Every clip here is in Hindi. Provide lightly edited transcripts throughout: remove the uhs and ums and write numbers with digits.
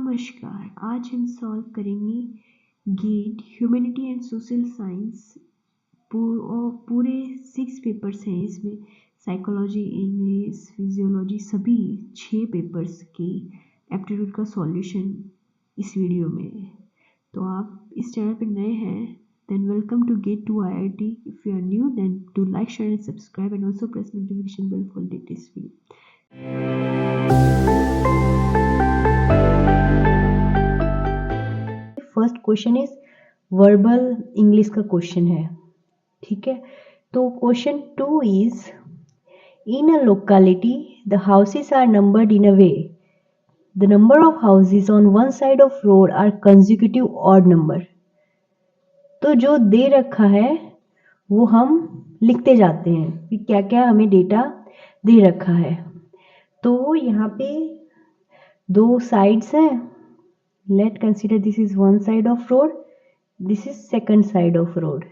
नमस्कार, आज हम सॉल्व करेंगे GATE humanity and social science. पूरे 6 पेपर्स हैं इसमें। साइकोलॉजी, इंग्लिश, फिजियोलॉजी, सभी 6 पेपर्स के एप्टीट्यूड का सॉल्यूशन इस वीडियो में है। तो आप इस चैनल पर नए हैं then welcome to Gate 2 IIT. If you are new, then do like, share and subscribe, and also press notification bell for latest video. First question is verbal English का क्वेश्चन है, ठीक है। तो question 2 is in a locality the houses are numbered in a way the number of houses on one side of road are consecutive odd number. तो जो दे रखा है वो हम लिखते जाते हैं कि क्या क्या हमें डेटा दे रखा है। तो यहाँ पे दो साइड्स हैं। Let consider this is one side of road, this is second side of road.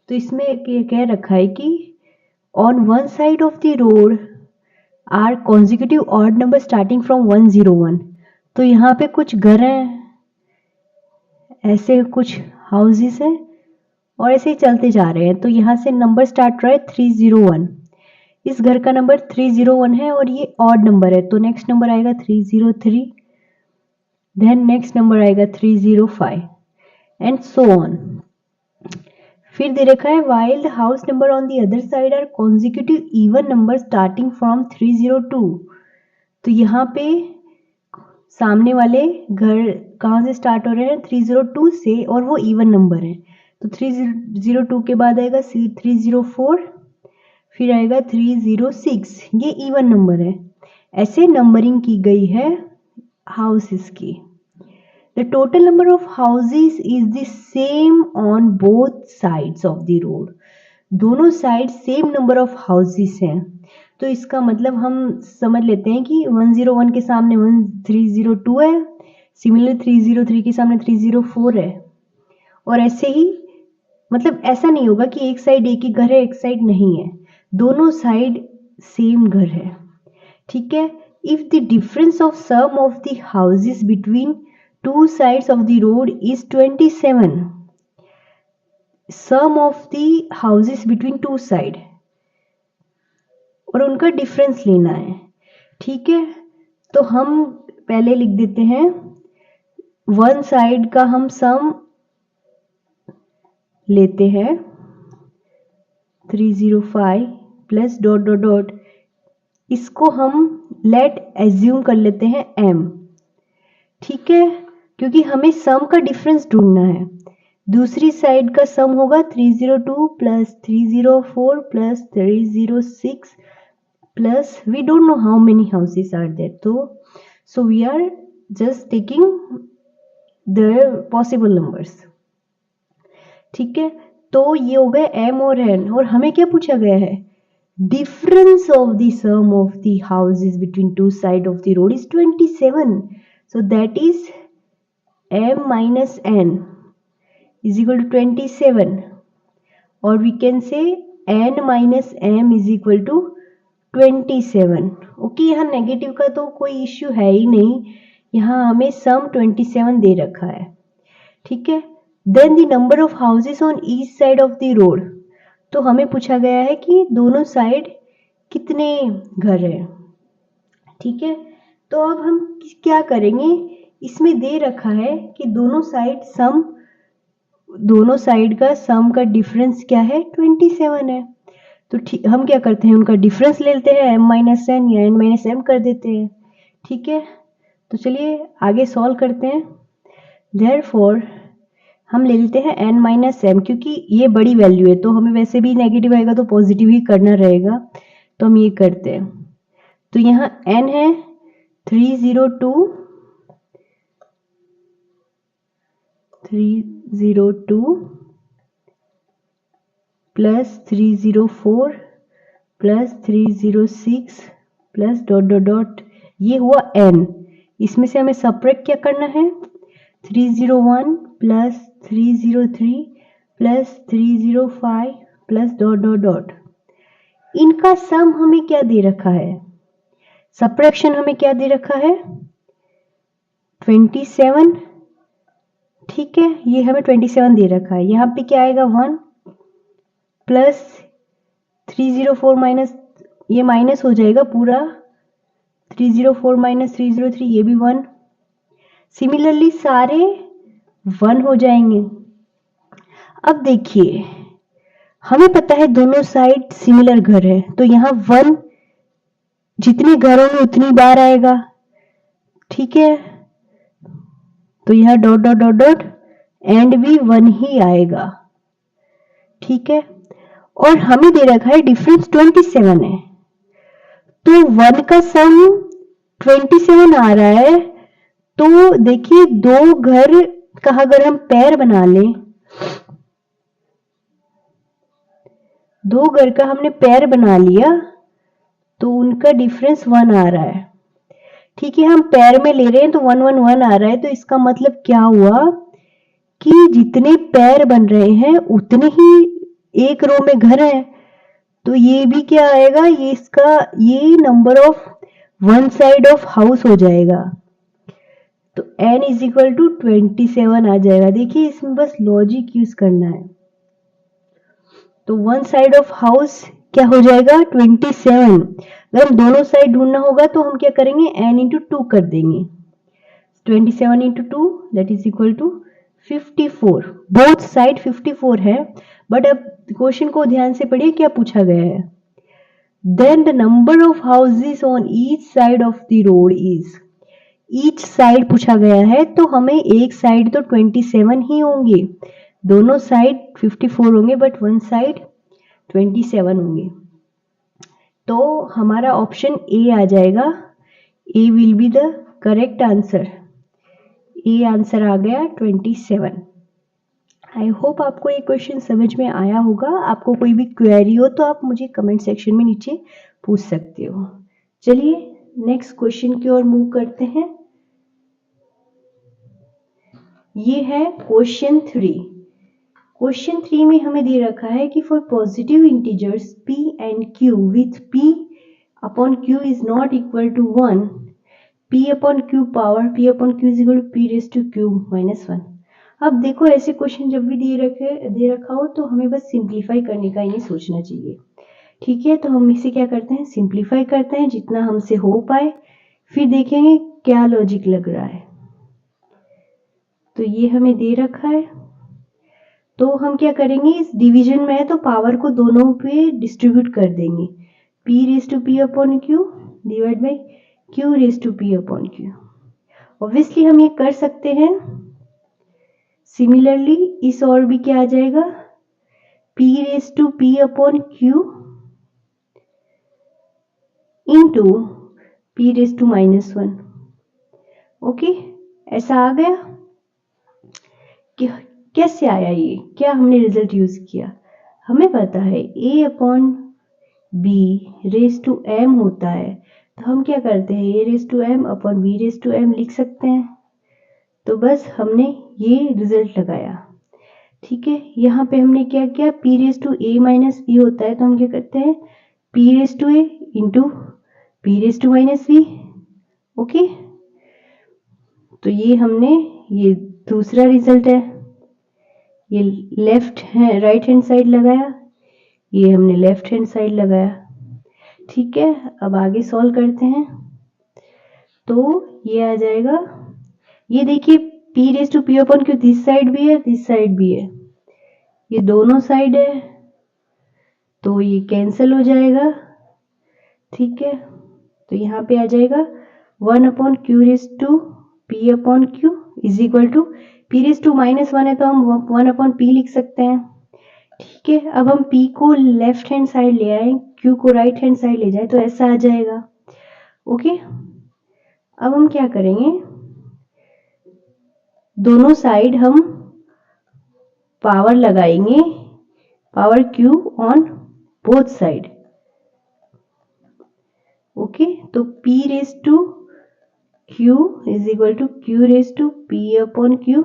तो इसमें कह रखा है कि on one side of the road are consecutive odd number starting from 101। तो यहाँ पे कुछ घर हैं, ऐसे कुछ हाउसेस हैं और ऐसे ही चलते जा रहे हैं। तो यहाँ से नंबर स्टार्ट रहा है 301। इस घर का नंबर 301 है और ये ऑड नंबर है। तो नेक्स्ट नंबर आएगा 303, देन नेक्स्ट नंबर आएगा 305 एंड सो ऑन। फिर दे रखा है while the house number on the other side are consecutive even number starting from 302। तो यहाँ पे सामने वाले घर कहाँ से स्टार्ट हो रहे हैं? 302 से, और वो इवन नंबर है। तो 302 के बाद आएगा 304, फिर आएगा 306, ये इवन नंबर है। ऐसे नंबरिंग की गई है हाउसेस की। The total number of houses is the same on both sides of the road. दोनों side same number of houses हैं। तो इसका मतलब हम समझ लेते हैं कि 101 के सामने 302 है, सिमिलर 303 के सामने 304 है। और ऐसे ही मतलब ऐसा नहीं होगा कि एक साइड एक ही घर है, एक साइड नहीं है, दोनों साइड सेम घर है, ठीक है। If the difference of sum of the houses between two sides of the road is 27. Sum of the houses between two side और उनका डिफरेंस लेना है, ठीक है। तो हम पहले लिख देते हैं वन साइड का हम सम लेते हैं 305 प्लस डॉट डॉट डॉट, इसको हम लेट एज्यूम कर लेते हैं m, ठीक है, क्योंकि हमें सम का डिफरेंस ढूंढना है। दूसरी साइड का सम होगा 302 plus 304 plus 306 plus we don't know how many houses are there. तो so we are just taking the possible numbers, ठीक है। तो ये हो गए m और n, और हमें क्या पूछा गया है? Difference of the sum of the houses between two side of the road is 27. So that is m minus n is equal to 27, or we can say n minus m is equal to 27. Okay, यहाँ नेगेटिव का तो कोई इश्यू है ही नहीं, यहाँ हमें सम 27 दे रखा है, ठीक है। Then the number of houses on each side of the road, तो हमें पूछा गया है कि दोनों साइड कितने घर हैं, ठीक है। तो अब हम क्या करेंगे? इसमें दे रखा है कि दोनों साइड का सम का डिफरेंस क्या है? 27 है। तो हम क्या करते हैं, उनका डिफरेंस ले लेते हैं, m माइनस एन या n माइनस एम कर देते हैं, ठीक है। तो चलिए आगे सॉल्व करते हैं। देयरफॉर हम ले लेते हैं n माइनस एम, क्योंकि ये बड़ी वैल्यू है तो हमें वैसे भी नेगेटिव आएगा तो पॉजिटिव ही करना रहेगा। तो हम ये करते हैं। तो यहाँ n है 302 plus 304 plus 306 plus dot dot dot, ये हुआ n। इसमें से हमें सब्ट्रैक्ट क्या करना है? 301 plus 303 plus 305 plus dot dot dot. इनका सम हमें क्या दे रखा है? सब्ट्रैक्शन हमें क्या दे रखा है? 27, ठीक है, ये हमें 27 दे रखा है। यहाँ पे क्या आएगा 1 प्लस 304 माइनस, ये माइनस हो जाएगा पूरा, 304 माइनस 303, ये भी 1। सिमिलरली सारे 1 हो जाएंगे। अब देखिए हमें पता है दोनों साइड सिमिलर घर है, तो यहाँ 1 जितने घरों में उतनी बार आएगा, ठीक है, तो यहाँ dot dot dot dot and भी 1 ही आएगा, ठीक है। और हमें दे रखा है डिफरेंस 27 है, तो 1 का सम 27 आ रहा है। तो देखिए दो घर का अगर हम पेयर बना लें, दो घर का हमने पेयर बना लिया तो उनका डिफरेंस 1 आ रहा है, ठीक है। हम पेयर में ले रहे हैं तो 1 1 1 आ रहा है, तो इसका मतलब क्या हुआ कि जितने पेयर बन रहे हैं उतने ही एक रो में घर है, तो ये भी क्या आएगा, ये इसका ये number of one side of house हो जाएगा, तो n इज इक्वल टू 27 आ जाएगा। देखिए इसमें बस लॉजिक यूज करना है, तो वन साइड ऑफ हाउस क्या हो जाएगा 27। अगर हम दोनों साइड ढूंढना होगा तो हम क्या करेंगे, n इंटू 2 कर देंगे, 27 into 2 that is equal to 54। Both side 54 है, बट अब क्वेश्चन को ध्यान से पढ़िए क्या पूछा गया है। Then the number of houses on each side of the road is, each side पूछा गया है, तो हमें एक साइड तो 27 ही होंगे, दोनों साइड 54 होंगे, बट वन साइड 27 होंगे, तो हमारा ऑप्शन ए आ जाएगा, A will be the correct answer. A answer आ गया 27। आई होप आपको ये क्वेश्चन समझ में आया होगा। आपको कोई भी क्वेरी हो तो आप मुझे कमेंट सेक्शन में नीचे पूछ सकते हो। चलिए नेक्स्ट क्वेश्चन की ओर मूव करते हैं। ये है क्वेश्चन 3। क्वेश्चन 3 में हमें दे रखा है कि for positive integers p and q with p upon q is not equal to 1, p upon q power p upon q is equal to p raise to q minus 1। अब देखो ऐसे क्वेश्चन जब भी दे रखा हो तो हमें बस सिंप्लीफाई करने का ही नहीं सोचना चाहिए, ठीक है। तो हम इसे क्या करते हैं, सिंप्लीफाई करते हैं जितना हमसे हो पाए, फिर देखेंगे क्या लॉजिक लग रहा है। तो ये हमें दे रखा है, तो हम क्या करेंगे, इस डिवीजन में है तो पावर को दोनों पे डिस्ट्रीब्यूट कर देंगे, p raise to p upon q divide by q raise to p upon q। Obviously हम ये कर सकते हैं। सिमिलरली इस और भी क्या आ जाएगा, p raise to p upon q into p raise to minus 1। Okay, ऐसा आ गया। कैसे आया ये, क्या हमने रिजल्ट यूज किया, हमें पता है a upon b raise to m होता है, तो हम क्या करते हैं, a raise to m upon b raise to m लिख सकते हैं। तो बस हमने ये रिजल्ट लगाया, ठीक है। यहाँ पे हमने क्या किया, p raise to a minus b होता है, तो हम क्या करते हैं, p raise to a into p raise to minus b। Okay, तो ये हमने, ये दूसरा रिजल्ट है, ये लेफ्ट है राइट हैंड साइड लगाया, ये हमने लेफ्ट हैंड साइड लगाया, ठीक है। अब आगे सॉल्व करते हैं, तो ये आ जाएगा, ये देखिए p raise to p upon q this side भी है दिस साइड भी है, ये दोनों साइड है, तो ये कैंसिल हो जाएगा, ठीक है। तो यहाँ पे आ जाएगा 1 upon q raise to p upon q is equal to p raise to minus 1 है तो हम 1 अपॉन p लिख सकते हैं, ठीक है। अब हम p को लेफ्ट हैंड साइड ले आए, q को राइट हैंड साइड ले जाए, तो ऐसा आ जाएगा। ओके, अब हम क्या करेंगे, दोनों साइड हम पावर लगाएंगे, power q on both side. Okay, तो p raise to q is equal to q raise to p upon q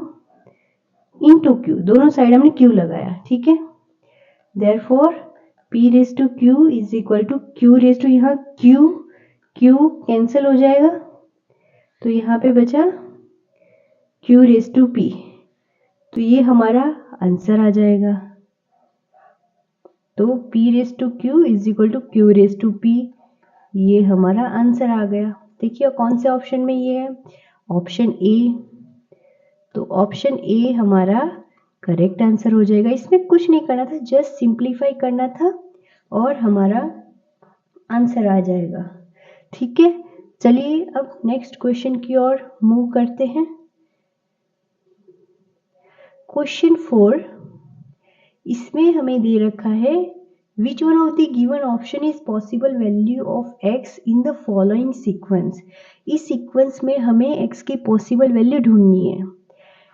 into q, दोनों साइड हमने q लगाया, ठीक है। Therefore p raise to q is equal to q raise to, यहाँ q कैंसिल हो जाएगा, तो यहाँ पे बचा q रेज टू p, तो ये हमारा आंसर आ जाएगा। तो p raise to q is equal to q raise to p, ये हमारा आंसर आ गया। देखिए कौन से ऑप्शन में ये है, ऑप्शन ए। तो ऑप्शन ए हमारा करेक्ट आंसर हो जाएगा। इसमें कुछ नहीं करना था, जस्ट सिंप्लीफाई करना था और हमारा आंसर आ जाएगा। ठीक है, चलिए अब नेक्स्ट क्वेश्चन की ओर मूव करते हैं। क्वेश्चन 4, इसमें हमें दे रखा है विच one of the given option is possible value of x in the following sequence. इस सीक्वेंस में हमें x की पॉसिबल वैल्यू ढूंढनी है।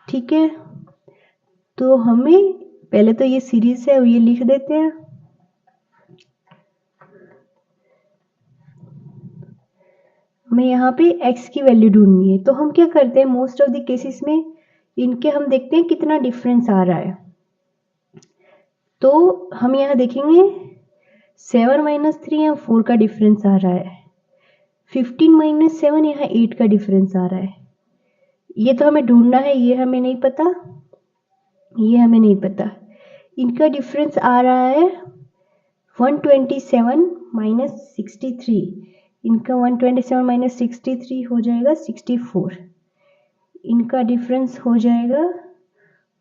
ठीक है, तो हमें पहले तो ये सीरीज है ये लिख देते हैं। हमें यहाँ पे x की वैल्यू ढूंढनी है, तो हम क्या करते हैं, मोस्ट ऑफ द केसेस में इनके हम देखते हैं कितना डिफरेंस आ रहा है। तो हम यहाँ देखेंगे 7 - 3 यहाँ 4 का डिफरेंस आ रहा है, 15 - 7 यहाँ 8 का डिफरेंस आ रहा है। ये तो हमें ढूंढना है, ये हमें नहीं पता, ये हमें नहीं पता। इनका डिफरेंस आ रहा है 127 - 63, इनका 127 - 63 हो जाएगा 64, इनका डिफरेंस हो जाएगा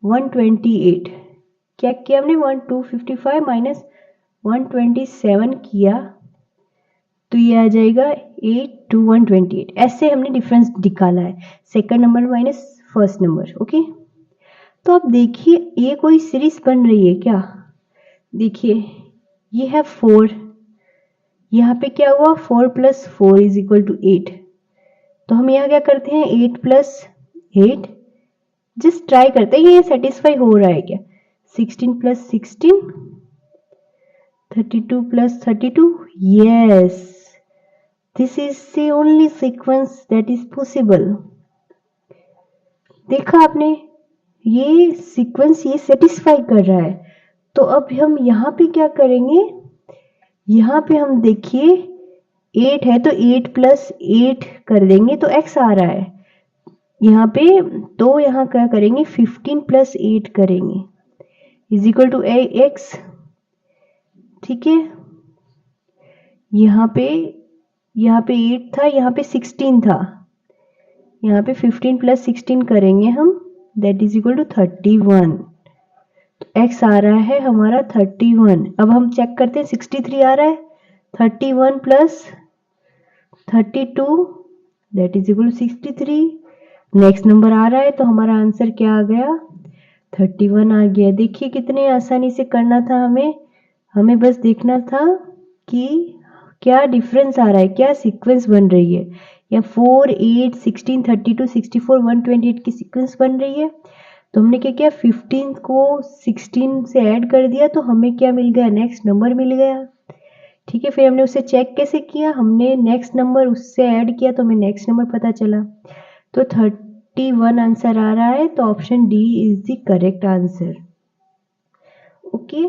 128। क्या किया हमने, 255 माइनस 127 किया तो ये आ जाएगा 8 to 128। ऐसे हमने डिफरेंस निकाला है, second number minus first number. Okay, तो अब देखिए ये कोई सीरीज बन रही है क्या। देखिए ये है 4, यहाँ पे क्या हुआ 4 + 4 = 8। तो हम यहाँ क्या करते हैं 8 + 8, जस्ट ट्राई करते हैं ये सेटिस्फाई हो रहा है क्या। 16 + 16, 32 + 32, yes, this is the only sequence that is possible। देखा आपने, ये सीक्वेंस ये सेटिस्फाई कर रहा है। तो अब हम यहाँ पे क्या करेंगे, यहाँ पे हम देखिए 8 है तो 8 + 8 कर देंगे तो x आ रहा है यहाँ पे। तो यहाँ क्या करेंगे 15 + 8 करेंगे = x। ठीक है, यहाँ पे 8 था, यहाँ पे 16 था, यहाँ पे 15 + 16 करेंगे हम, दैट = 31। तो x आ रहा है हमारा 31। अब हम चेक करते हैं 63 आ रहा है, 31 + 32 दैट = 63। नेक्स्ट नंबर आ रहा है तो हमारा आंसर क्या आ गया 31 आ गया। देखिए कितने आसानी से करना था हमें बस देखना था कि क्या डिफरेंस आ रहा है, क्या सीक्वेंस बन रही है। या 4, 8, 16, 32, 64, 128 की सीक्वेंस बन रही है। तो हमने क्या किया 15 को 16 से ऐड कर दिया तो हमें क्या मिल गया, नेक्स्ट नंबर मिल गया। ठीक है, फिर हमने उसे चेक कैसे किया, हमने नेक्स्ट नंबर उससे ऐड किया तो हमें नेक्स्ट नंबर पता चला। तो 31 आंसर आ रहा है, तो option D is the correct answer. Okay,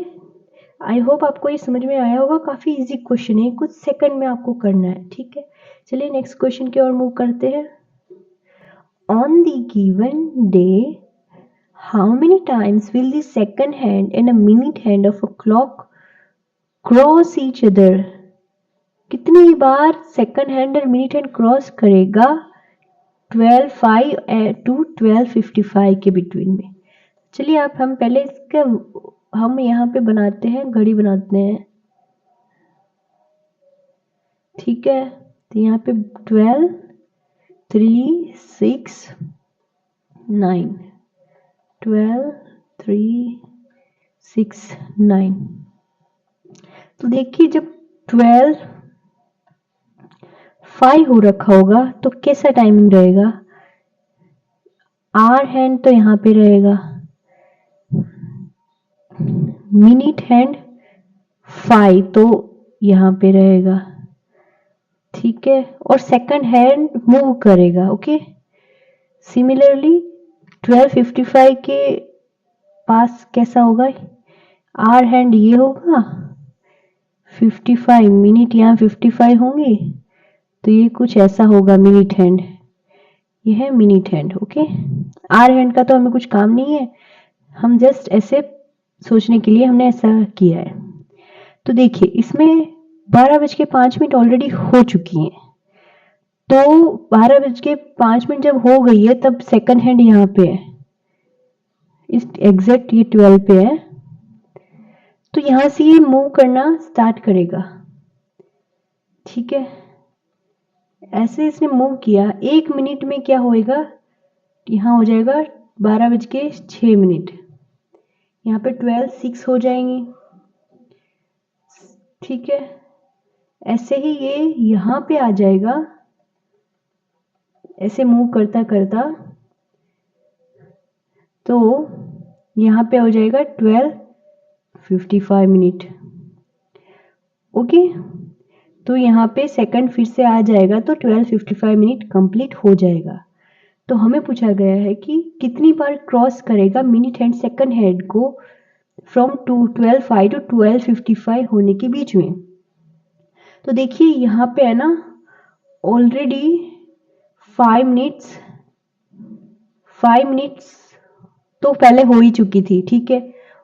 I hope आपको ये समझ में आया होगा। काफ़ी इजी क्वेश्चन है, कुछ सेकंड में आपको करना है। ठीक है, चलिए नेक्स्ट क्वेश्चन की ओर मूव करते हैं। On the given day how many times will the second hand and a minute hand of a clock cross each other? कितनी बार सेकंड हैंड और मिनट हैंड क्रॉस करेगा 12:05 to 12:55 के बिटवीन में। चलिए हम पहले इसका हम यहाँ पे बनाते हैं, घड़ी बनाते हैं। ठीक है, तो यहाँ पे 12, 3, 6, 9, 12, 3, 6, 9। तो देखिए जब 12:05 हो रखा होगा तो कैसा टाइमिंग रहेगा, आर हैंड तो यहाँ पे रहेगा, मिनट हैंड 5 तो यहाँ पे रहेगा। ठीक है, और सेकंड हैंड मूव करेगा। ओके, सिमिलरली 12:55 के पास कैसा होगा, आर हैंड ये होगा, 55 मिनट यहाँ 55 होंगे तो ये कुछ ऐसा होगा मिनट हैंड, ये है minute hand. Okay, hour hand का तो हमें कुछ काम नहीं है, हम जस्ट ऐसे सोचने के लिए हमने ऐसा किया है। तो देखिए इसमें 12:05 ऑलरेडी हो चुकी हैं, तो 12:05 जब हो गई है तब सेकंड हैंड यहाँ पे है, इस एग्जैक्ट ये 12 पे है, तो यहां से ये मूव करना स्टार्ट करेगा। ठीक है, ऐसे इसने मूव किया, 1 मिनट में क्या होएगा, यहाँ हो जाएगा 12:06, यहाँ पे 12:06 हो जाएंगी। ठीक है, ऐसे ही ये यहाँ पे आ जाएगा, ऐसे मूव करता करता, तो यहाँ पे हो जाएगा 12:55। ओके, तो यहाँ पे सेकंड फिर से आ जाएगा, तो 12:55 कंप्लीट हो जाएगा। तो हमें पूछा गया है कि कितनी बार क्रॉस करेगा मिनट हैंड सेकंड हैंड को फ्रॉम 12:05 टू 12:55 होने के बीच में। तो देखिए यहाँ पे है ना, ऑलरेडी 5 मिनट्स तो पहले हो ही चुकी थी। ठीक है,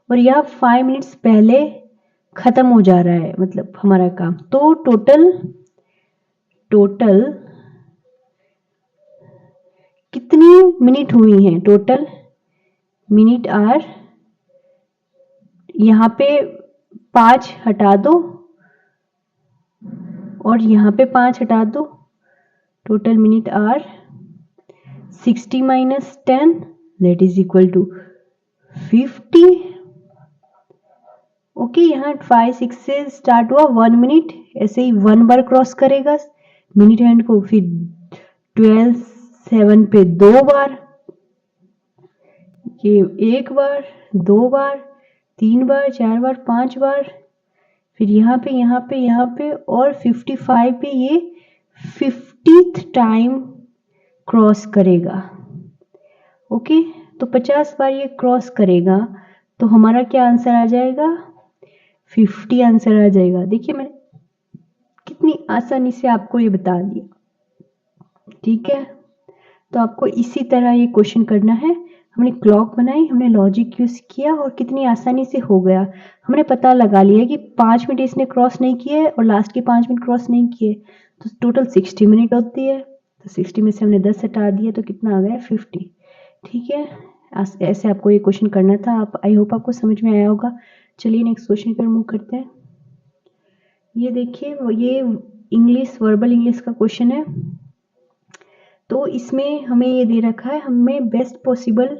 और यह 5 मिनट्स पहले खत्म हो जा रहा है, मतलब हमारा काम। तो टोटल कितनी मिनट हुई हैं, टोटल मिनट आर, यहाँ पे 5 हटा दो और यहाँ पे 5 हटा दो, total minute are 60 minus 10 that is equal to 50। Okay, यहाँ 5 6 से स्टार्ट हुआ, 1 मिनट, ऐसे ही 1 बार क्रॉस करेगा मिनट हैंड को, फिर 12:07 पे 2 बार, ये 1 बार, 2 बार, 3 बार, 4 बार, 5 बार, फिर यहाँ पे और 55 पे ये 50th टाइम क्रॉस करेगा। ओके, तो 50 बार ये क्रॉस करेगा, तो हमारा क्या आंसर आ जाएगा, 50 आंसर आ जाएगा। देखिए मैंने कितनी आसानी से आपको ये बता दिया। ठीक है, तो आपको इसी तरह ये क्वेश्चन करना है। हमने क्लॉक बनाई, हमने लॉजिक यूज किया और कितनी आसानी से हो गया। हमने पता लगा लिया कि 5 मिनट इसने क्रॉस नहीं किए और लास्ट के 5 मिनट क्रॉस नहीं किए, तो टोटल 60 मिनट होती है। तो 60 में से हमने 10 हटा दिया, तो कितना आ गया, 50। ठीक है, ऐसे आपको ये क्वेश्चन करना था। आप, आई होप आपको समझ में आया होगा। चलिए नेक्स्ट क्वेश्चन पर मूव करते हैं। ये देखिए, ये इंग्लिश, वर्बल इंग्लिश का क्वेश्चन है। तो इसमें हमें ये दे रखा है, हमें बेस्ट पॉसिबल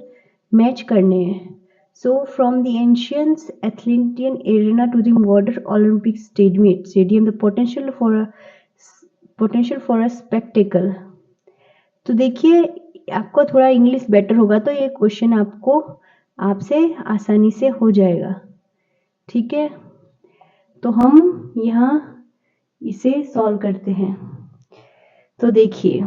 मैच करने हैं। So from the ancient Athenian arena to the modern Olympic stadium the potential for a spectacle. तो देखिए, आपको थोड़ा इंग्लिश बेटर होगा तो ये क्वेश्चन आपको आपसे आसानी से हो जाएगा। ठीक है, तो हम यहाँ इसे सॉल्व करते हैं। तो देखिए,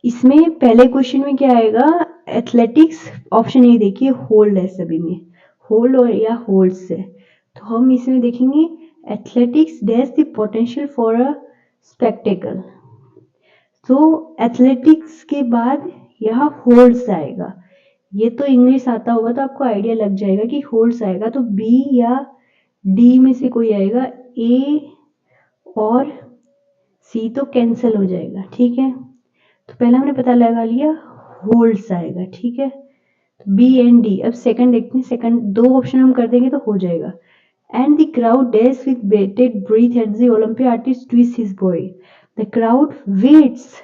इसमें पहले क्वेश्चन में क्या आएगा, एथलेटिक्स, ऑप्शन ए देखिए, होल्ड है सभी में, होल्ड और या होल्ड्स है। तो हम इसमें देखेंगे athletics dash the potential for a spectacle. तो एथलेटिक्स के बाद यहाँ होल्ड्स आएगा। ये तो इंग्लिश आता होगा तो आपको आइडिया लग जाएगा कि होल्ड्स आएगा, तो बी या डी में से कोई आएगा, ए और सी तो कैंसिल हो जाएगा। ठीक है, तो पहले हमने पता लगा लिया होल्ड्स आएगा। ठीक है, बी एंड डी। अब सेकंड देखते हैं, सेकंड 2 ऑप्शन हम कर देंगे तो हो जाएगा। And the crowd dash with bated breath at the Olympic artist twist his body, the crowd waits.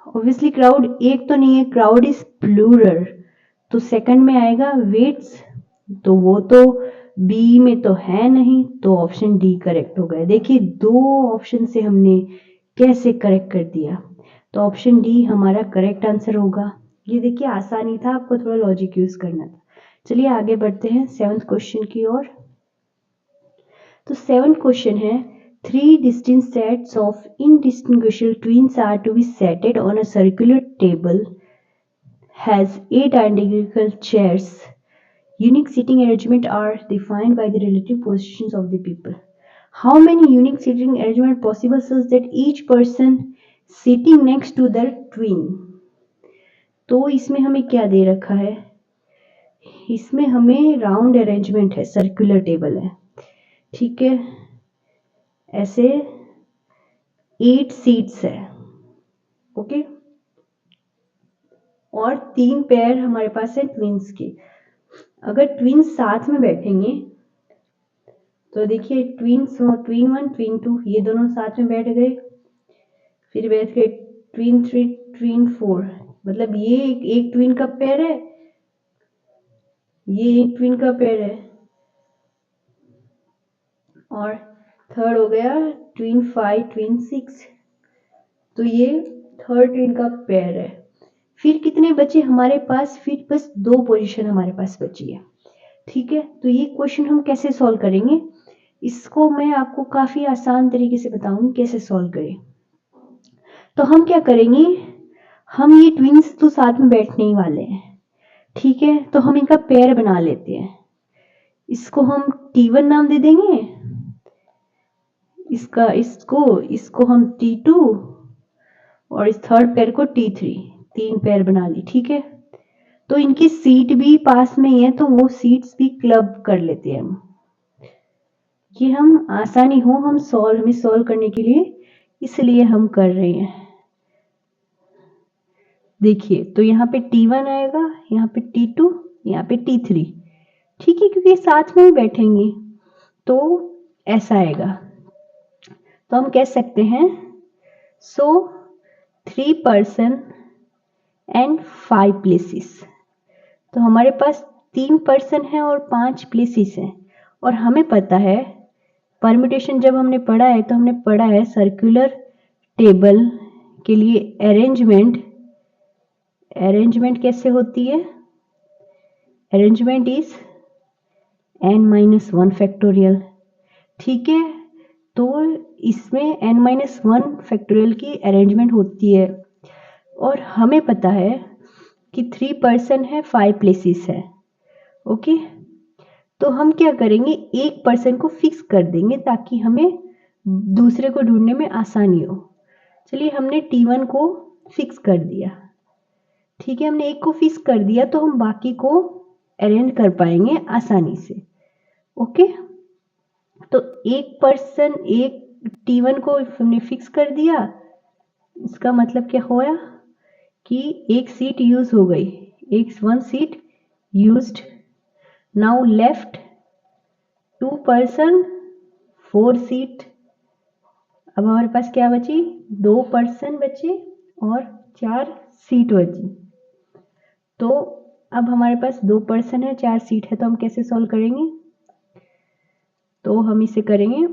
Obviously crowd एक तो नहीं है, क्राउड इज प्लूरल, तो सेकंड में आएगा वेट्स, तो वो तो बी में तो है नहीं, तो ऑप्शन डी करेक्ट हो गया। देखिए 2 ऑप्शन से हमने कैसे करेक्ट कर दिया, तो ऑप्शन डी हमारा करेक्ट आंसर होगा। ये देखिए आसानी था, आपको थोड़ा लॉजिक यूज करना था। चलिए आगे बढ़ते हैं 7th क्वेश्चन की ओर। तो 7th क्वेश्चन है, 3 distinct sets of indistinguishable twins are to be seated on a circular table, has 8 identical chairs. Unique seating arrangements are defined by the relative positions of the people. How many unique seating arrangements are possible such that each person sitting next to their twin? तो इसमें हमें क्या दे रखा है, इसमें हमें राउंड अरेंजमेंट है, सर्कुलर टेबल है, ठीक है। ऐसे 8 सीट्स है, ओके, और 3 पेयर हमारे पास है ट्विंस के। अगर ट्विंस साथ में बैठेंगे तो देखिए ट्विंस और ट्विन 1 ट्विन 2 ये दोनों साथ में बैठ गए, फिर बैठ गए ट्विन 3 ट्विन 4, मतलब ये एक ट्विन का पेयर है, ये एक ट्विन का पेयर है, और थर्ड हो गया ट्विन 5 ट्विन 6, तो ये थर्ड ट्विन का पेयर है। फिर कितने बचे हमारे पास, फिर बस 2 पोजीशन हमारे पास बची है, ठीक है। तो ये क्वेश्चन हम कैसे सॉल्व करेंगे, इसको मैं आपको काफी आसान तरीके से बताऊंगी कैसे सॉल्व करें। तो हम क्या करेंगे, हम ये ट्विंस तो साथ में बैठने ही वाले हैं, ठीक है, तो हम इनका पेयर बना लेते हैं। इसको हम T1 नाम दे देंगे, इसको हम T2 और इस थर्ड पेयर को T3, 3 पेयर बना ली, ठीक है। तो इनकी सीट भी पास में ही है, तो वो सीट्स भी क्लब कर लेते हैं हम, ये हम आसानी हो हमें सॉल्व करने के लिए इसलिए हम कर रहे हैं। देखिए तो यहाँ पे T1 आएगा, यहाँ पे T2, यहाँ पे T3, ठीक है, क्योंकि साथ में ही बैठेंगे तो ऐसा आएगा। तो हम कह सकते हैं सो 3 पर्सन एंड 5 प्लेसेस। तो हमारे पास 3 पर्सन है और 5 प्लेसेस हैं, और हमें पता है परम्यूटेशन जब हमने पढ़ा है तो हमने पढ़ा है सर्कुलर टेबल के लिए अरेंजमेंट कैसे होती है, अरेंजमेंट इज n-1 फैक्टोरियल, ठीक है। तो इसमें n-1 फैक्टोरियल की अरेंजमेंट होती है, और हमें पता है कि 3 पर्सन है 5 प्लेसेस है, ओके। तो हम क्या करेंगे, एक पर्सन को फिक्स कर देंगे ताकि हमें दूसरे को ढूंढने में आसानी हो। चलिए हमने T1 को फिक्स कर दिया, ठीक है, हमने एक को फिक्स कर दिया तो हम बाकी को अरेंज कर पाएंगे आसानी से, ओके। तो एक पर्सन एक T1 को हमने फिक्स कर दिया, इसका मतलब क्या होया कि एक सीट यूज हो गई, one seat used. Now left 2 person 4 seat, अब हमारे पास क्या बची, 2 पर्सन बचे और 4 सीट बची। तो अब हमारे पास 2 पर्सन है 4 सीट है, तो हम कैसे सॉल्व करेंगे, तो हम इसे करेंगे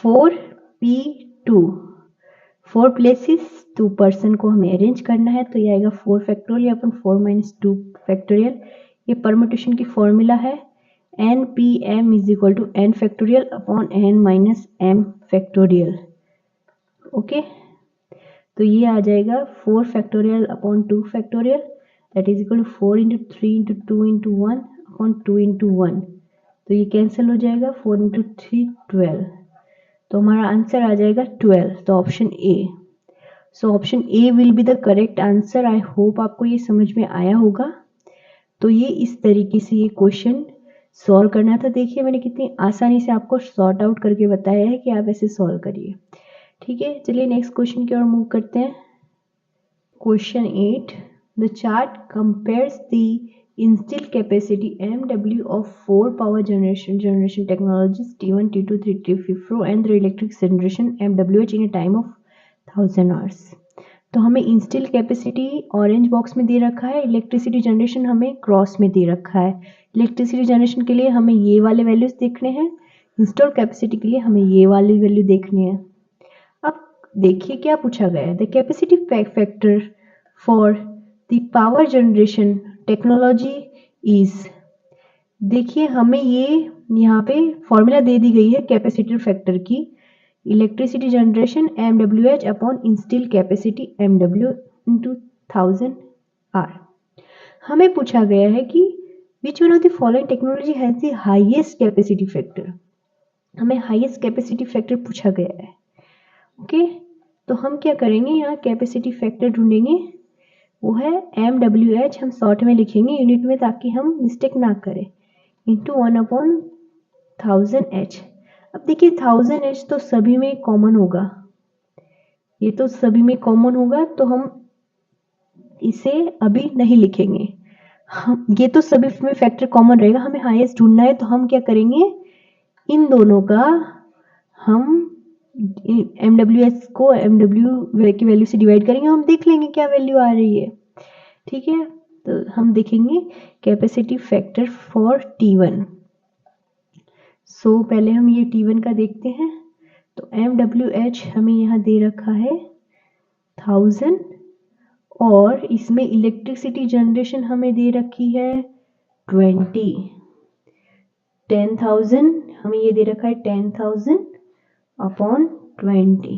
4p2, 4 प्लेसेस 2 पर्सन को हमें अरेंज करना है, तो ये आएगा 4 फैक्टोरियल अपन 4 माइनस 2 फैक्टोरियल। ये परम्यूटेशन की फॉर्मूला है npm is equal to n factorial upon n minus m factorial, okay. तो ये आ जाएगा 4 factorial upon 2 factorial that is equal to 4 into 3 into 2 into 1 upon 2 into 1, तो ये कैंसिल हो जाएगा, 4 इंटू 3 12, तो हमारा आंसर आ जाएगा 12, तो option A. So option A will be the correct answer. I hope आपको ये समझ में आया होगा। तो ये इस तरीके से ये क्वेश्चन सॉल्व करना था। देखिए मैंने कितनी आसानी से आपको सॉर्ट आउट करके बताया है कि आप ऐसे सॉल्व करिए, ठीक है। चलिए नेक्स्ट क्वेश्चन की ओर मूव करते हैं। Question 8, the chart compares the installed capacity MW of 4 power generation technologies T1, T2, T3, T4 and the electric generation MWH in a time of 1000 hours। तो हमें इंस्टॉल कैपेसिटी ऑरेंज बॉक्स में दे रखा है, इलेक्ट्रिसिटी जनरेशन हमें क्रॉस में दे रखा है। इलेक्ट्रिसिटी जनरेशन के लिए हमें ये वाले वैल्यूज देखने हैं, इंस्टॉल कैपेसिटी के लिए हमें ये वाली वैल्यू देखनी है। अब देखिए क्या पूछा गया है, the capacity factor for the power generation technology is. देखिए हमें ये यहाँ पे फॉर्मूला दे दी गई है कैपेसिटर फैक्टर की, electricity generation MWH upon install capacity MW into 1000 hour. हमें पूछा गया है कि which one of the following technology has the highest capacity factor. हमें हाईएस्ट कैपेसिटी फैक्टर पूछा गया है, ओके। तो हम क्या करेंगे, यहाँ कैपेसिटी फैक्टर ढूंढेंगे। वो है MWH, हम शॉर्ट में लिखेंगे यूनिट में ताकि हम मिस्टेक ना करें, इंटू 1/1000H। अब देखिए 1000H तो सभी में कॉमन होगा, ये तो सभी में कॉमन होगा, तो हम इसे अभी नहीं लिखेंगे। हम ये तो सभी में फैक्टर कॉमन रहेगा, हमें हाईएस्ट ढूंढना है, तो हम क्या करेंगे, इन दोनों का हम MWH को MW की वैल्यू से डिवाइड करेंगे, हम देख लेंगे क्या वैल्यू आ रही है। ठीक है, तो हम देखेंगे कैपेसिटी फैक्टर फॉर T1। सो पहले हम ये T1 का देखते हैं। तो MWH हमें यहाँ दे रखा है 1000, और इसमें इलेक्ट्रिसिटी जनरेशन हमें दे रखी है 10,000, हमें ये दे रखा है 10,000/20।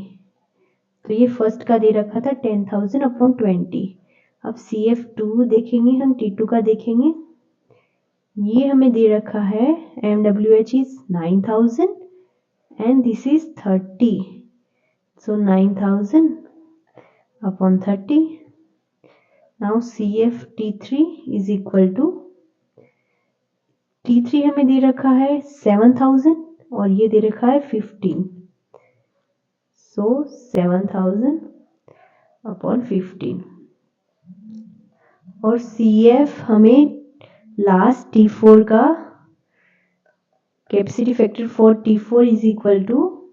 तो ये फर्स्ट का दे रखा था 10,000/20। अब CF2 देखेंगे, हम T2 का देखेंगे, ये हमें दे रखा है MWH is 9,000 and this is 30, so 9,000/30। now CF-T3 is equal to, T3 हमें दे रखा है 7,000 और ये दे रखा है 15, so 7,000/15। और CF हमें लास्ट T4 का capacity factor for T4 is equal to,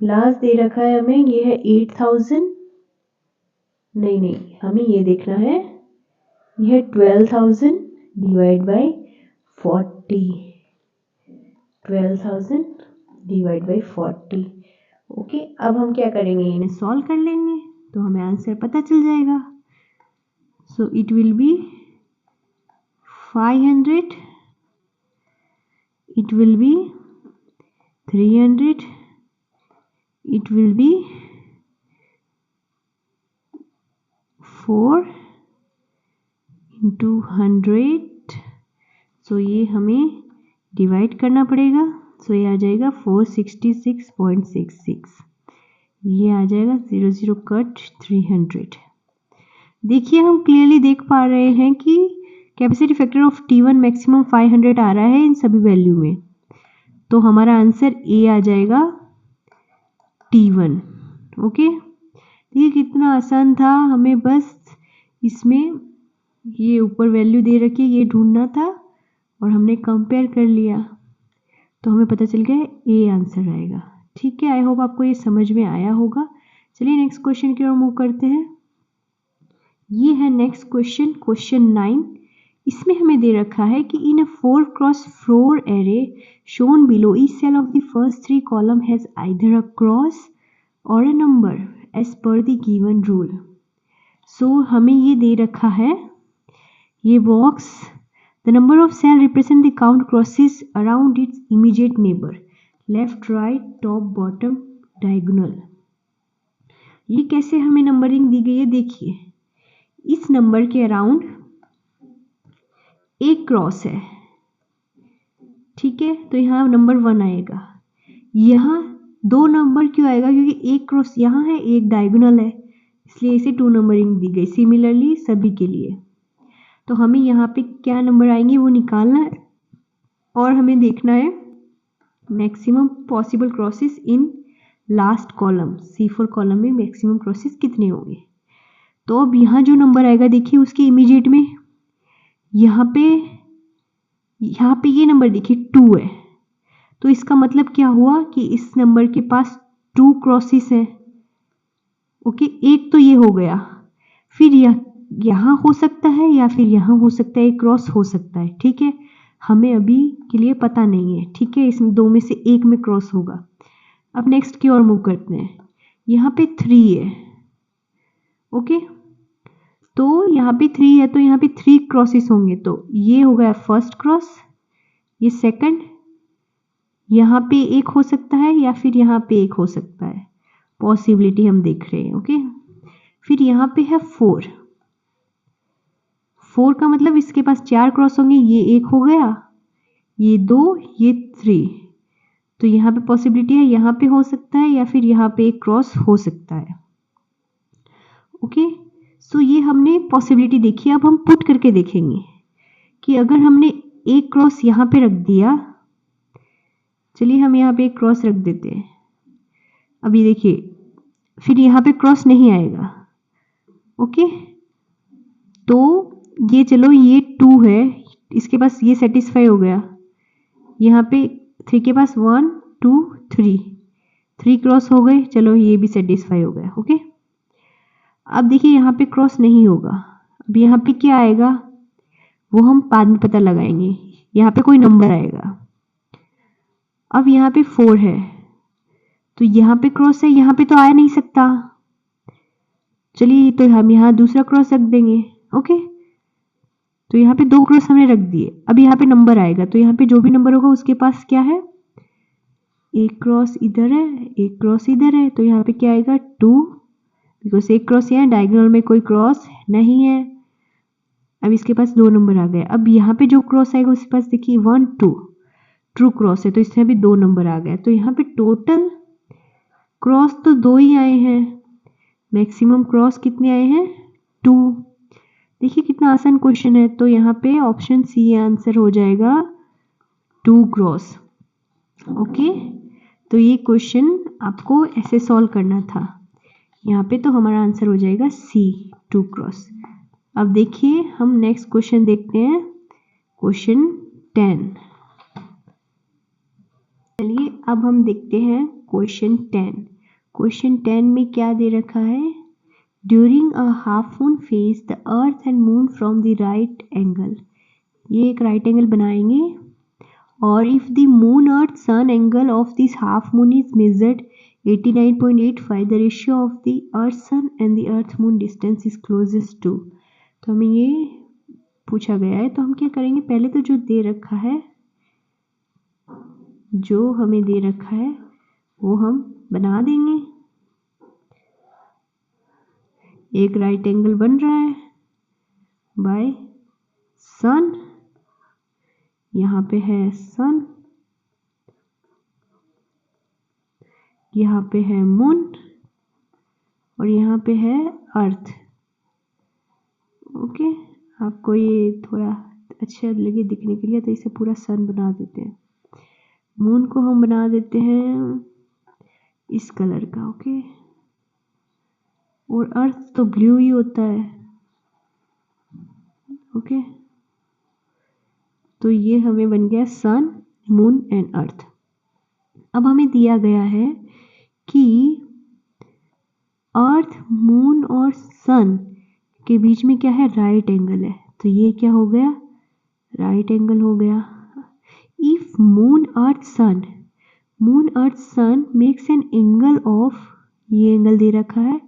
last दे रखा है हमें, ये है 8,000, नहीं हमें ये देखना है, ये है 12,000 divide by 40, 12,000 divide by 40। Okay, अब हम क्या करेंगे, इन्हें सॉल्व कर लेंगे तो हमें आंसर पता चल जाएगा। So it will be 500, it will be 300, it will be 4 into 100। सो ये हमें डिवाइड करना पड़ेगा, सो ये आ जाएगा 466.66, ये आ जाएगा 00 कट 300। देखिए हम क्लियरली देख पा रहे हैं कि capacity factor of T1 maximum 500 आ रहा है इन सभी वैल्यू में, तो हमारा आंसर ए आ जाएगा T1। ओके, देखिए कितना आसान था, हमें बस इसमें ये ऊपर वैल्यू दे रखी है ये ढूंढना था और हमने कंपेयर कर लिया तो हमें पता चल गया ए आंसर आएगा। ठीक है, आई होप आपको ये समझ में आया होगा। चलिए नेक्स्ट क्वेश्चन की ओर मूव करते हैं। ये है नेक्स्ट क्वेश्चन, क्वेश्चन 9। इसमें हमें दे रखा है कि इन अ 4x4 array shown below, each cell of the first 3 column has either a cross or a number as per the given rule। So हमें ये दे रखा है ये box, the number of cell represent the count crosses around its immediate neighbor, left, right, top, bottom, diagonal। ये कैसे हमें नंबरिंग दी गई है, देखिए इस नंबर के अराउंड एक क्रॉस है, ठीक है, तो यहाँ नंबर 1 आएगा। यहाँ 2 नंबर क्यों आएगा, क्योंकि एक क्रॉस यहाँ है, एक डायगोनल है, इसलिए इसे 2 नंबरिंग दी गई। सिमिलरली सभी के लिए, तो हमें यहाँ पे क्या नंबर आएंगे वो निकालना है और हमें देखना है maximum possible crosses in last column, C4 column में मैक्सिमम क्रॉसेस कितने होंगे। तो अब यहाँ जो नंबर आएगा देखिए उसके इमीडिएट में यहाँ पे ये नंबर देखिए 2 है, तो इसका मतलब क्या हुआ कि इस नंबर के पास 2 क्रॉसेस हैं। ओके, एक तो ये हो गया, फिर यहाँ हो सकता है या फिर यहाँ हो सकता है, एक क्रॉस हो सकता है। ठीक है, हमें अभी के लिए पता नहीं है। ठीक है, इसमें 2 में से एक में क्रॉस होगा। अब नेक्स्ट की ओर मूव करते हैं। यहाँ पे 3 है, ओके, तो यहाँ पे 3 है, तो यहाँ पे 3 क्रॉसेस होंगे, तो ये हो गया फर्स्ट क्रॉस, ये सेकंड, यहाँ पे एक हो सकता है या फिर यहाँ पे एक हो सकता है, पॉसिबिलिटी हम देख रहे हैं। ओके, फिर यहाँ पे है 4 का मतलब इसके पास 4 क्रॉस होंगे, ये एक हो गया, ये 2, ये 3, तो यहाँ पे पॉसिबिलिटी है यहाँ पे हो सकता है या फिर यहाँ पे एक क्रॉस हो सकता है। ओके, सो ये हमने पॉसिबिलिटी देखी। अब हम पुट करके देखेंगे कि अगर हमने एक क्रॉस यहाँ पे रख दिया, चलिए हम यहाँ पे एक क्रॉस रख देते हैं। अभी देखिए फिर यहाँ पे क्रॉस नहीं आएगा। ओके, तो ये चलो ये 2 है, इसके पास ये सेटिस्फाई हो गया। यहाँ पे 3 के पास 1 2 3 क्रॉस हो गए, चलो ये भी सेटिस्फाई हो गया। ओके, अब देखिए यहाँ पे क्रॉस नहीं होगा। अब यहाँ पे क्या आएगा वो हम बाद में पता लगाएंगे। यहाँ पे कोई नंबर आएगा। अब यहाँ पे 4 है तो यहाँ पे क्रॉस है, यहाँ पे तो आ नहीं सकता। चलिए तो हम यहाँ दूसरा क्रॉस रख देंगे। ओके, तो यहाँ पे 2 क्रॉस हमने रख दिए। अब यहाँ पे नंबर आएगा तो यहाँ पे जो भी नंबर होगा उसके पास क्या है, एक क्रॉस इधर है एक क्रॉस इधर है, तो यहाँ पे क्या आएगा 2, बिकॉज एक क्रॉस यहाँ डायगोनल में कोई क्रॉस नहीं है। अब इसके पास 2 नंबर आ गए। अब यहाँ पे जो क्रॉस आएगा उसके पास देखिए 1 2 ट्रू क्रॉस है, तो इसमें भी 2 नंबर आ गए। तो यहाँ पे टोटल क्रॉस तो 2 ही आए हैं, मैक्सिमम क्रॉस कितने आए हैं 2। देखिए कितना आसान क्वेश्चन है। तो यहाँ पे ऑप्शन सी आंसर हो जाएगा 2 क्रॉस। ओके, तो ये क्वेश्चन आपको ऐसे सॉल्व करना था। यहाँ पे तो हमारा आंसर हो जाएगा सी 2 क्रॉस। अब देखिए हम नेक्स्ट क्वेश्चन देखते हैं, क्वेश्चन 10। चलिए अब हम देखते हैं क्वेश्चन 10। क्वेश्चन 10 में क्या दे रखा है, during a half moon phase the earth and moon from the right angle. ये एक राइट एंगल बनाएंगे और if the moon earth sun angle of this half moon is measured 89.85, the ratio of the earth sun and the earth moon distance is closest to. तो हमें ये पूछा गया है, तो हम क्या करेंगे, पहले तो जो दे रखा है, जो हमें दे रखा है वो हम बना देंगे। एक राइट एंगल बन रहा है बाय सन, यहाँ पे है सन, यहाँ पे है मून और यहाँ पे है अर्थ। ओके, आपको ये थोड़ा अच्छा लगे दिखने के लिए तो इसे पूरा सन बना देते हैं। मून को हम बना देते हैं इस कलर का। ओके, और अर्थ तो ब्लू ही होता है। ओके, तो ये हमें बन गया सन मून एंड अर्थ। अब हमें दिया गया है कि अर्थ मून और सन के बीच में क्या है, राइट एंगल है। तो ये क्या हो गया, राइट एंगल हो गया। If moon earth sun makes an angle of, ये एंगल दे रखा है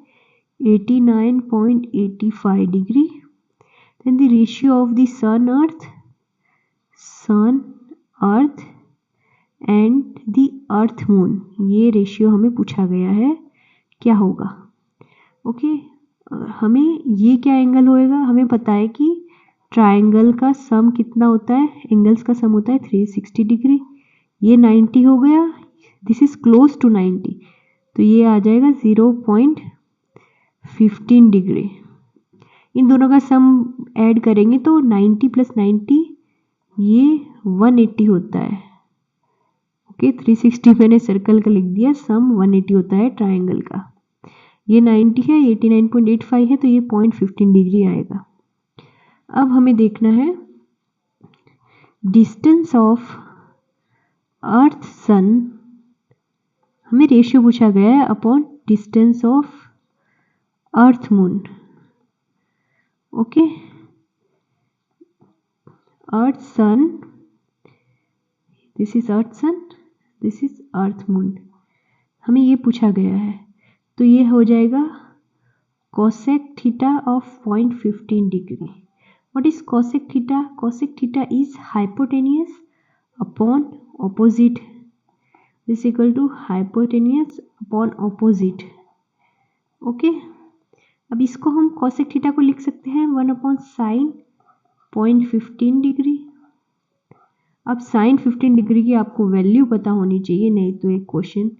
89.85 degree, then the ratio of the sun earth and the earth moon, ये रेशियो हमें पूछा गया है क्या होगा। ओके, हमें ये क्या एंगल होएगा, हमें पता है कि ट्रायंगल का सम कितना होता है, एंगल्स का सम होता है 360 डिग्री। ये 90 हो गया, दिस इज क्लोज टू 90, तो ये आ जाएगा 0.15 डिग्री। इन दोनों का सम ऐड करेंगे तो 90 + 90 ये 180 होता है। ओके, 360 मैंने सर्कल का लिख दिया, सम 180 होता है ट्रायंगल का। ये 90 है, 89.85 है, तो ये 0.15 डिग्री आएगा। अब हमें देखना है डिस्टेंस ऑफ अर्थ सन, हमें रेशियो पूछा गया है upon distance of earth moon. Okay, earth sun, this is earth sun, this is earth moon, हमें ये पूछा गया है। तो ये हो जाएगा cosec theta of 0.15 degree. What is cosec theta? Cosec theta is hypotenuse upon opposite, is equal to hypotenuse upon opposite. Okay, अब इसको हम cosec theta को लिख सकते हैं 1/sin 0.15 डिग्री। अब sin 15 डिग्री की आपको वैल्यू पता होनी चाहिए, नहीं तो एक क्वेश्चन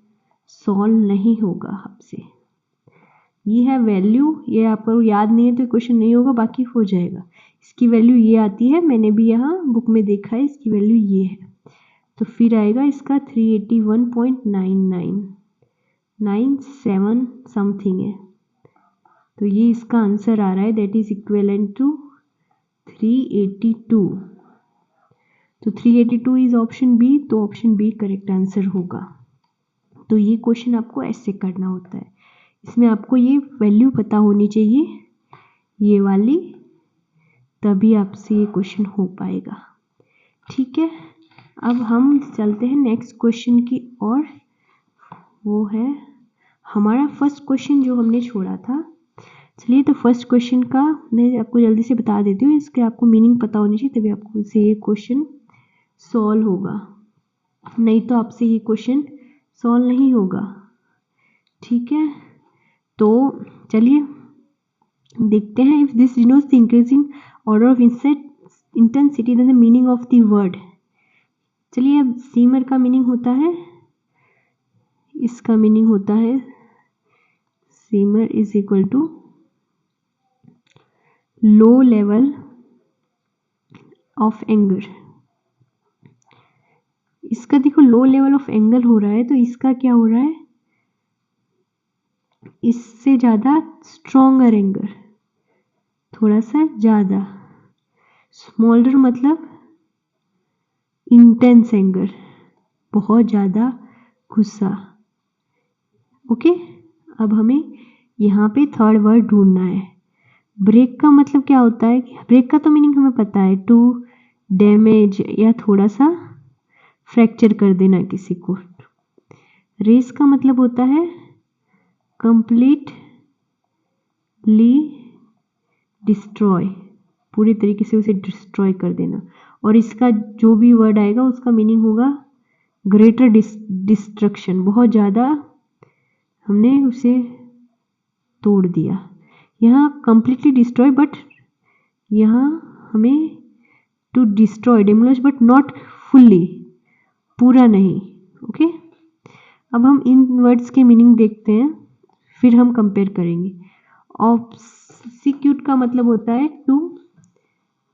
सॉल्व नहीं होगा आपसे। ये है वैल्यू, ये आपको याद नहीं है तो क्वेश्चन नहीं होगा, बाकी हो जाएगा। इसकी वैल्यू ये आती है, मैंने भी यहाँ बुक में देखा है, इसकी वैल्यू ये है। तो फिर आएगा इसका 381.97 समथिंग है। तो ये इसका आंसर आ रहा है, दैट इज इक्विवेलेंट टू 382। तो 382 इज ऑप्शन बी, तो ऑप्शन बी करेक्ट आंसर होगा। तो ये क्वेश्चन आपको ऐसे करना होता है, इसमें आपको ये वैल्यू पता होनी चाहिए, ये वाली, तभी आपसे ये क्वेश्चन हो पाएगा। ठीक है, अब हम चलते हैं नेक्स्ट क्वेश्चन की ओर। वो है हमारा फर्स्ट क्वेश्चन जो हमने छोड़ा था। चलिए, तो फर्स्ट क्वेश्चन का मैं आपको जल्दी से बता देती हूँ, इसके आपको मीनिंग पता होनी चाहिए, तभी आपको से ये क्वेश्चन सॉल्व होगा, नहीं तो आपसे ये क्वेश्चन सॉल्व नहीं होगा। ठीक है, तो चलिए देखते हैं। If this denotes the increasing order of intensity then the meaning of the word. चलिए, अब सीमर का मीनिंग होता है, इसका मीनिंग होता है simmer is equal to low level of anger. इसका देखो लो लेवल ऑफ एंगर हो रहा है, तो इसका क्या हो रहा है, इससे ज़्यादा स्ट्रॉन्गर एंगर, थोड़ा सा ज़्यादा। स्मॉलर मतलब इंटेंस एंगर, बहुत ज़्यादा गुस्सा। ओके, अब हमें यहाँ पे थर्ड वर्ड ढूंढना है। ब्रेक का मतलब क्या होता है, ब्रेक का तो मीनिंग हमें पता है, टू डैमेज या थोड़ा सा फ्रैक्चर कर देना किसी को। रेस का मतलब होता है कंप्लीटली डिस्ट्रॉय, पूरी तरीके से उसे डिस्ट्रॉय कर देना। और इसका जो भी वर्ड आएगा उसका मीनिंग होगा ग्रेटर डिस्ट्रक्शन, बहुत ज़्यादा हमने उसे तोड़ दिया। यहाँ कंप्लीटली डिस्ट्रॉय, बट यहाँ हमें to destroy demolish but not fully, पूरा नहीं। ओके, अब हम इन वर्ड्स के मीनिंग देखते हैं, फिर हम कंपेयर करेंगे। ऑब्स्टिक्यूट का मतलब होता है टू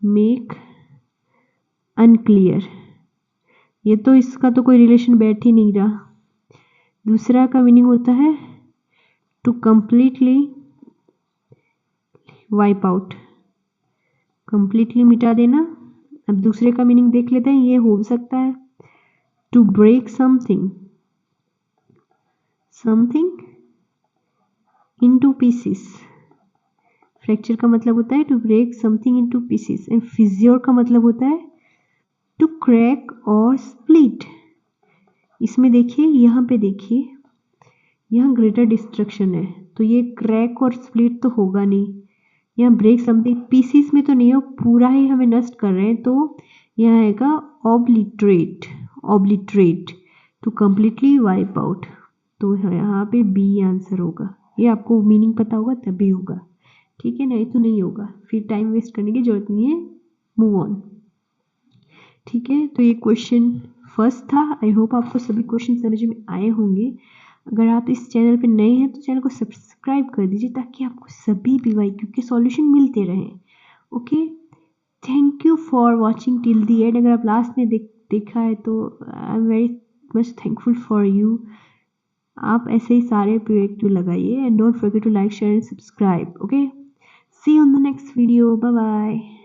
मेक अनक्लियर, ये तो इसका तो कोई रिलेशन बैठ ही नहीं रहा। दूसरा का मीनिंग होता है to completely wipe out, completely मिटा देना। अब दूसरे का मीनिंग देख लेते हैं, ये हो सकता है to break something into pieces. Fracture का मतलब होता है to break something into pieces. And फिजियोर का मतलब होता है टू क्रैक और स्प्लिट। इसमें देखिए, यहाँ पे देखिए, यहाँ ग्रेटर डिस्ट्रक्शन है, तो ये क्रैक और स्प्लिट तो होगा नहीं। यहाँ ब्रेक समथिंग पीसीस में तो नहीं हो, पूरा ही हमें नष्ट कर रहे हैं, तो यहाँ आएगा obliterate to completely wipe out. तो यहाँ पे बी आंसर होगा। ये आपको मीनिंग पता होगा तभी होगा, ठीक है, नहीं तो नहीं होगा, फिर टाइम वेस्ट करने की जरूरत नहीं है, मूव ऑन। ठीक है, तो ये क्वेश्चन फर्स्ट था। आई होप आपको सभी क्वेश्चन समझ में आए होंगे। अगर आप इस चैनल पे नए हैं तो चैनल को सब्सक्राइब कर दीजिए, ताकि आपको सभी PYQ के सॉल्यूशन मिलते रहें। Okay, thank you for watching till the end. अगर आप लास्ट में देखा है तो I am very much thankful for you. आप ऐसे ही सारे PYQ लगाइए, and don't forget to like, share and subscribe. Okay, see you on the next video, bye bye.